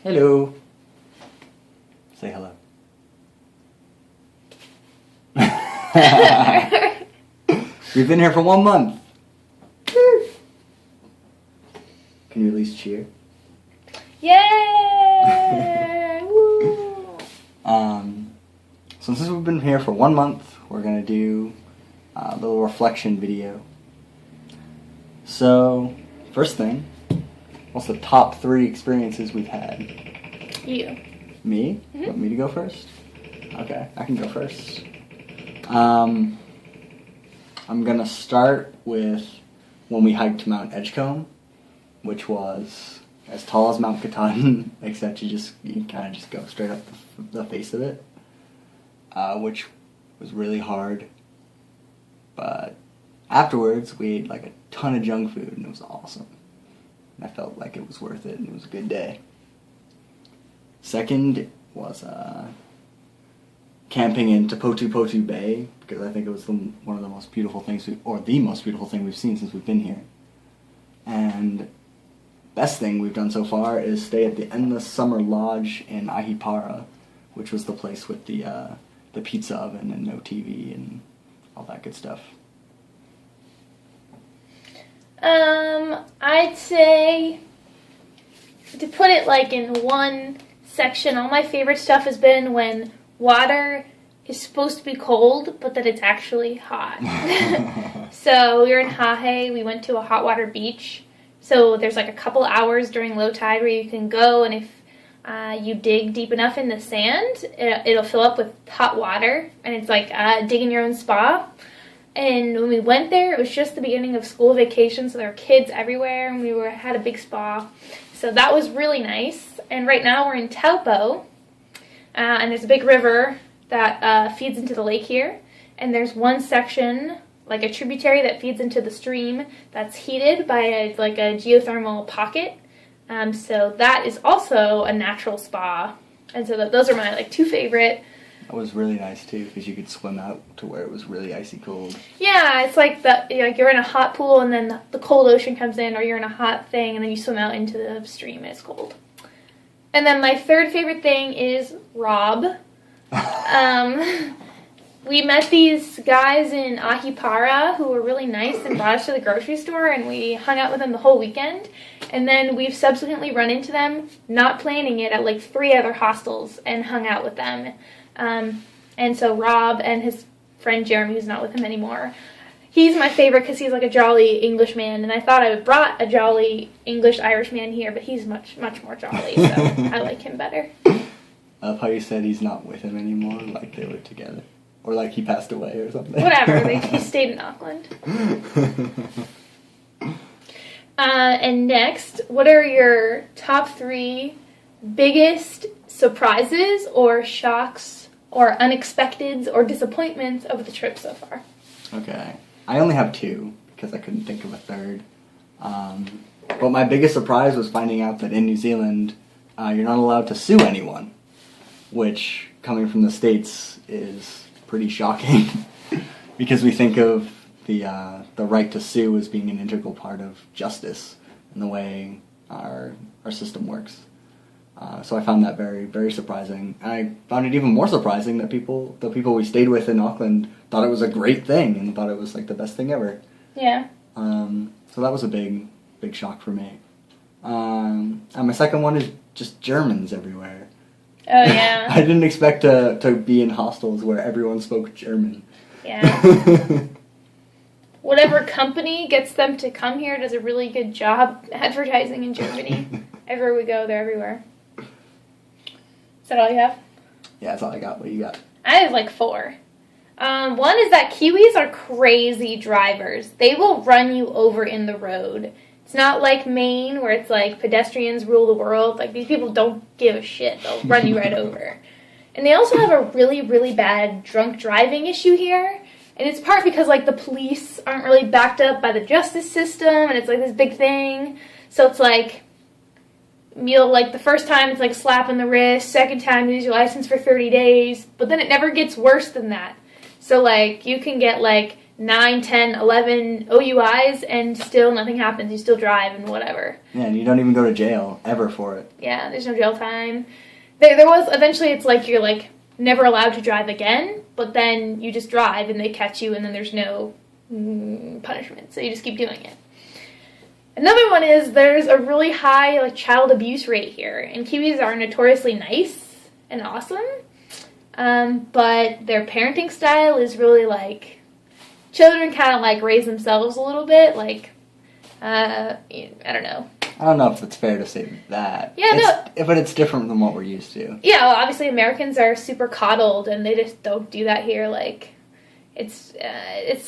Hello. Say hello. We've been here for 1 month. Can you at least cheer? Yay! Woo! So since we've been here for 1 month, we're gonna do a little reflection video. So, first thing, what's the top 3 experiences we've had? You. Me? Mm-hmm. You want me to go first? Okay, I can go first. I'm gonna start with when we hiked Mount Edgecombe, which was as tall as Mount Katahdin, except you kind of just go straight up the face of it, which was really hard. But afterwards, we ate like a ton of junk food, and it was awesome. And I felt like it was worth it, and it was a good day. Second was camping in Tapotu Potu Bay, because I think it was one of the most beautiful things, the most beautiful thing we've seen since we've been here. And best thing we've done so far is stay at the Endless Summer Lodge in Ahipara, which was the place with the pizza oven and no TV and all that good stuff. I'd say, to put it like in one section, all my favorite stuff has been when water is supposed to be cold, but that it's actually hot. So we were in Hahe, we went to a hot water beach. So there's like a couple hours during low tide where you can go, and if you dig deep enough in the sand, it'll fill up with hot water, and it's like digging your own spa. And when we went there, it was just the beginning of school vacation, so there were kids everywhere, and we had a big spa. So that was really nice. And right now we're in Taupo, and there's a big river that feeds into the lake here. And there's one section, like a tributary that feeds into the stream, that's heated by a geothermal pocket. So that is also a natural spa. And so those are my 2 favorite. That was really nice too, because you could swim out to where it was really icy cold. Yeah, it's like you're in a hot pool, and then the cold ocean comes in, or you're in a hot thing, and then you swim out into the stream, and it's cold. And then my 3rd favorite thing is Rob. We met these guys in Ahipara who were really nice and brought us to the grocery store, and we hung out with them the whole weekend. And then we've subsequently run into them, not planning it, at 3 other hostels and hung out with them. And so Rob and his friend Jeremy, who's not with him anymore, he's my favorite because he's like a jolly English man, and I thought I brought a jolly English-Irish man here, but he's much, much more jolly, so I like him better. I love how you said he's not with him anymore, like they were together. Or like he passed away or something. Whatever, he stayed in Auckland. And next, what are your top 3 biggest surprises or shocks or unexpecteds or disappointments of the trip so far? Okay. I only have 2 because I couldn't think of a third. But my biggest surprise was finding out that in New Zealand, you're not allowed to sue anyone, which, coming from the States, is pretty shocking because we think of the right to sue as being an integral part of justice and the way our system works. So I found that very, very surprising. And I found it even more surprising that the people we stayed with in Auckland thought it was a great thing and thought it was like the best thing ever. Yeah. So that was a big, big shock for me. And my second one is just Germans everywhere. Oh, yeah. I didn't expect to be in hostels where everyone spoke German. Yeah. Whatever company gets them to come here does a really good job advertising in Germany. Everywhere we go, they're everywhere. Is that all you have? Yeah, that's all I got. What do you got? I have 4. One is that Kiwis are crazy drivers. They will run you over in the road. It's not like Maine, where it's like pedestrians rule the world. Like, these people don't give a shit. They'll run you right over. And they also have a really, really bad drunk driving issue here. And it's part because, the police aren't really backed up by the justice system, and it's, this big thing. So it's, the first time it's, slap in the wrist, second time lose your license for 30 days, but then it never gets worse than that. So, you can get, 9, 10, 11 OUIs and still nothing happens. You still drive and whatever. Yeah, and you don't even go to jail ever for it. Yeah, there's no jail time. There was, eventually it's like you're like never allowed to drive again, but then you just drive and they catch you and then there's no punishment. So you just keep doing it. Another one is there's a really high like child abuse rate here, and Kiwis are notoriously nice and awesome, but their parenting style is really like children kind of like raise themselves a little bit. Like I don't know. I don't know if it's fair to say that. Yeah, but it's different than what we're used to. Yeah, well, obviously Americans are super coddled, and they just don't do that here. Like it's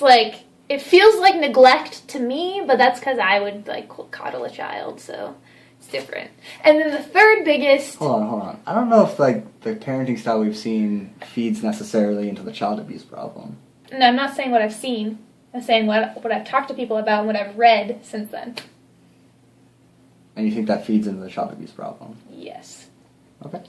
like. It feels like neglect to me, but that's because I would, like, coddle a child, so it's different. And then the third biggest... Hold on. I don't know if, like, the parenting style we've seen feeds necessarily into the child abuse problem. No, I'm not saying what I've seen. I'm saying what I've talked to people about and what I've read since then. And you think that feeds into the child abuse problem? Yes. Okay.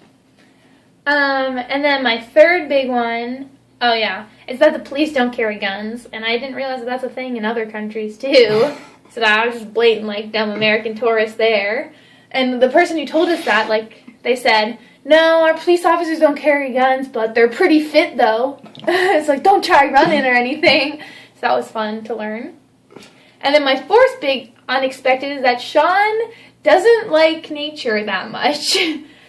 And then my third big one... Oh, yeah. It's that the police don't carry guns, and I didn't realize that that's a thing in other countries, too. So I was just blatant, like, dumb American tourist there. And the person who told us that, like, they said, no, our police officers don't carry guns, but they're pretty fit, though. It's like, don't try running or anything. So that was fun to learn. And then my fourth big unexpected is that Sean doesn't like nature that much.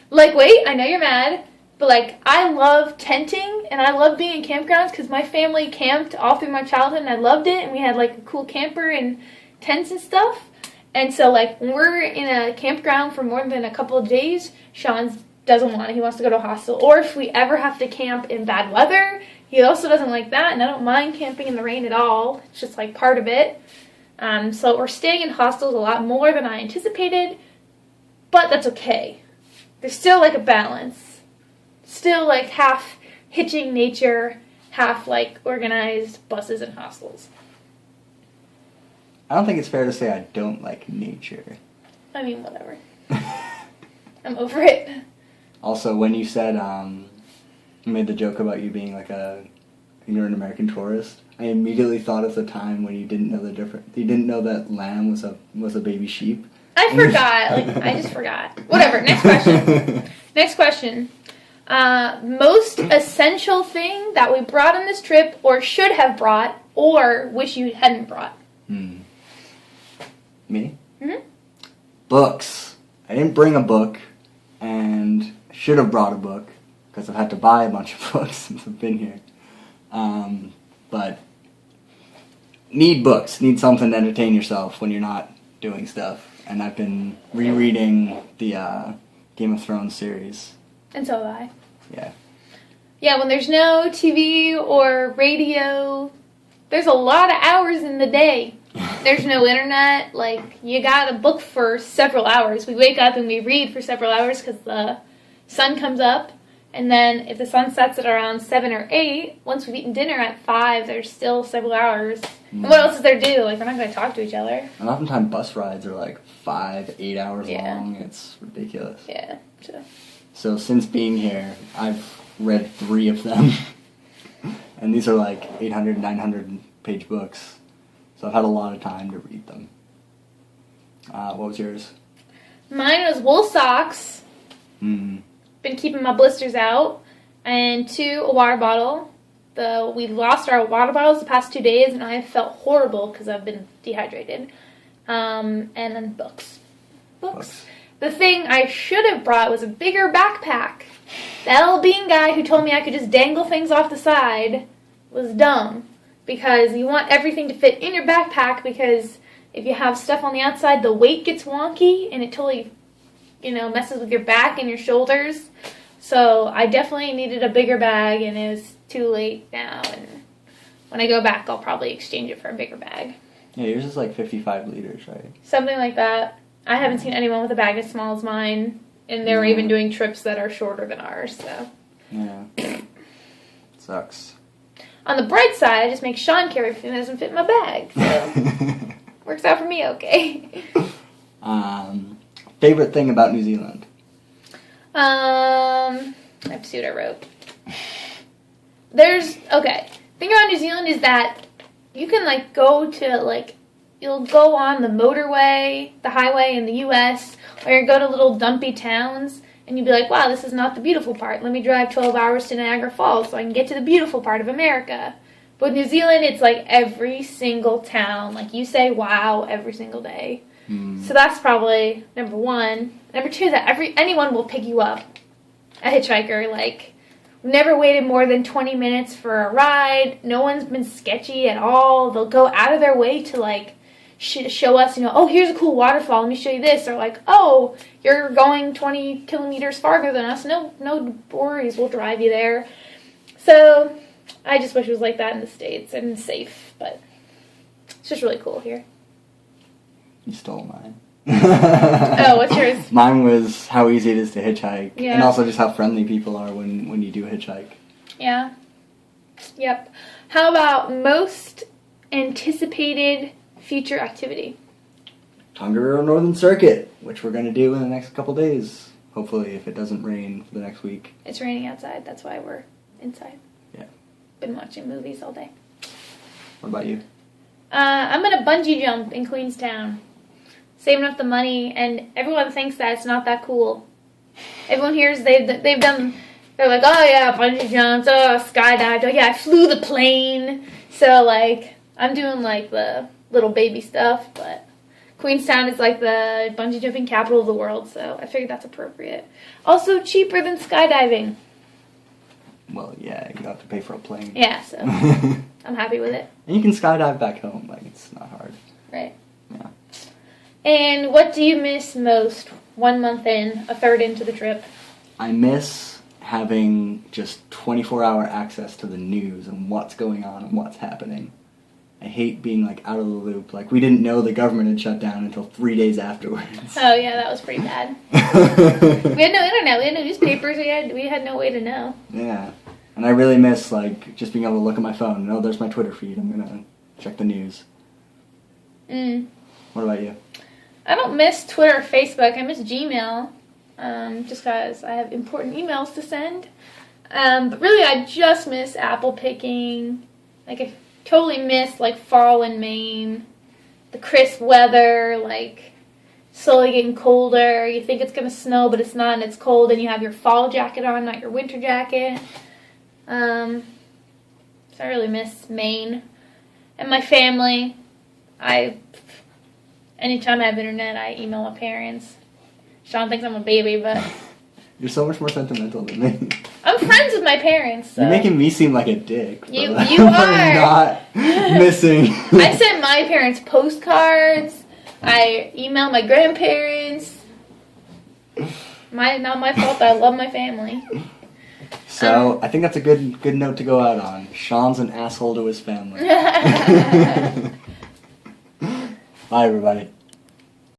Like, wait, I know you're mad. But, like, I love tenting, and I love being in campgrounds because my family camped all through my childhood, and I loved it, and we had, like, a cool camper and tents and stuff. And so, like, when we're in a campground for more than a couple of days, Sean doesn't want it. He wants to go to a hostel. Or if we ever have to camp in bad weather, he also doesn't like that, and I don't mind camping in the rain at all. It's just, like, part of it. So we're staying in hostels a lot more than I anticipated, but that's okay. There's still, like, a balance. Still, like, half hitching nature, half, like, organized buses and hostels. I don't think it's fair to say I don't like nature. I mean, whatever. I'm over it. Also, when you said, you made the joke about you being, like, you're an American tourist, I immediately thought of the time when you didn't know the difference. You didn't know that lamb was a baby sheep. I forgot. Like, I just forgot. Whatever. Next question. Next question. Most essential thing that we brought on this trip, or should have brought, or wish you hadn't brought. Me? Mm-hmm. Books. I didn't bring a book, and should have brought a book, because I've had to buy a bunch of books since I've been here. But need books. Need something to entertain yourself when you're not doing stuff. And I've been rereading the Game of Thrones series. And so have I. Yeah. Yeah, when there's no TV or radio, there's a lot of hours in the day. There's no internet. Like, you got a book for several hours. We wake up and we read for several hours because the sun comes up. And then if the sun sets at around 7 or 8, once we've eaten dinner at 5, there's still several hours. And what else is there to do? Like, we're not going to talk to each other. And oftentimes bus rides are like 5-8 hours long. It's ridiculous. Yeah. So since being here, I've read 3 of them. And these are like 800, 900 page books. So I've had a lot of time to read them. What was yours? Mine was wool socks. Mm-hmm. Been keeping my blisters out. And 2, a water bottle. We lost our water bottles the past 2 days, and I felt horrible because I've been dehydrated. And then books. Books. The thing I should have brought was a bigger backpack. That old bean guy who told me I could just dangle things off the side was dumb. Because you want everything to fit in your backpack, because if you have stuff on the outside, the weight gets wonky, and it totally, messes with your back and your shoulders. So I definitely needed a bigger bag, and it was too late now. And when I go back, I'll probably exchange it for a bigger bag. Yeah, yours is like 55 liters, right? Something like that. I haven't seen anyone with a bag as small as mine, and they were even doing trips that are shorter than ours, so. Yeah. Sucks. On the bright side, I just make Sean carry everything that doesn't fit in my bag, so. Works out for me okay. Favorite thing about New Zealand? I have to see what I wrote. Thing about New Zealand is that you can like go to like, you'll go on the motorway, the highway in the U.S., or you go to little dumpy towns, and you'll be like, wow, this is not the beautiful part. Let me drive 12 hours to Niagara Falls so I can get to the beautiful part of America. But New Zealand, it's like every single town. Like, you say wow every single day. So that's probably number one. Number two is that anyone will pick you up. A hitchhiker, like, never waited more than 20 minutes for a ride. No one's been sketchy at all. They'll go out of their way to, like, show us, oh, here's a cool waterfall. Let me show you this. Or, like, oh, you're going 20 kilometers farther than us. No worries. We'll drive you there. So I just wish it was like that in the States and safe. But it's just really cool here. You stole mine. Oh, what's yours? Mine was how easy it is to hitchhike. Yeah. And also just how friendly people are when you do hitchhike. Yeah. Yep. How about most anticipated future activity? Tongariro Northern Circuit, which we're going to do in the next couple days. Hopefully, if it doesn't rain for the next week. It's raining outside. That's why we're inside. Yeah. Been watching movies all day. What about you? I'm going to bungee jump in Queenstown. Saving up the money, and everyone thinks that it's not that cool. Everyone hears they've done, they're like, oh yeah, bungee jumps, oh, skydived, oh yeah, I flew the plane. So, like, I'm doing, like, the little baby stuff, but Queenstown is, like, the bungee jumping capital of the world, so I figured that's appropriate. Also, cheaper than skydiving. Well, yeah, you have to pay for a plane. Yeah, so I'm happy with it. And you can skydive back home, like, it's not hard. Right. Yeah. And what do you miss most 1 month in, a third into the trip? I miss having just 24-hour access to the news and what's going on and what's happening. I hate being, like, out of the loop. Like, we didn't know the government had shut down until 3 days afterwards. Oh, yeah, that was pretty bad. We had no internet. We had no newspapers. We had no way to know. Yeah. And I really miss, like, just being able to look at my phone and, oh, there's my Twitter feed. I'm going to check the news. What about you? I don't miss Twitter or Facebook. I miss Gmail, just because I have important emails to send. But really, I just miss apple picking. Like, I totally miss, like, fall in Maine. The crisp weather, like, slowly getting colder. You think it's going to snow, but it's not, and it's cold, and you have your fall jacket on, not your winter jacket. So I really miss Maine. And my family. Anytime I have internet, I email my parents. Sean thinks I'm a baby, but You're so much more sentimental than me. I'm friends with my parents. So. You're making me seem like a dick. You I'm are. not missing. I sent my parents postcards. I email my grandparents. Not my fault that I love my family. So, I think that's a good note to go out on. Sean's an asshole to his family. Bye, everybody.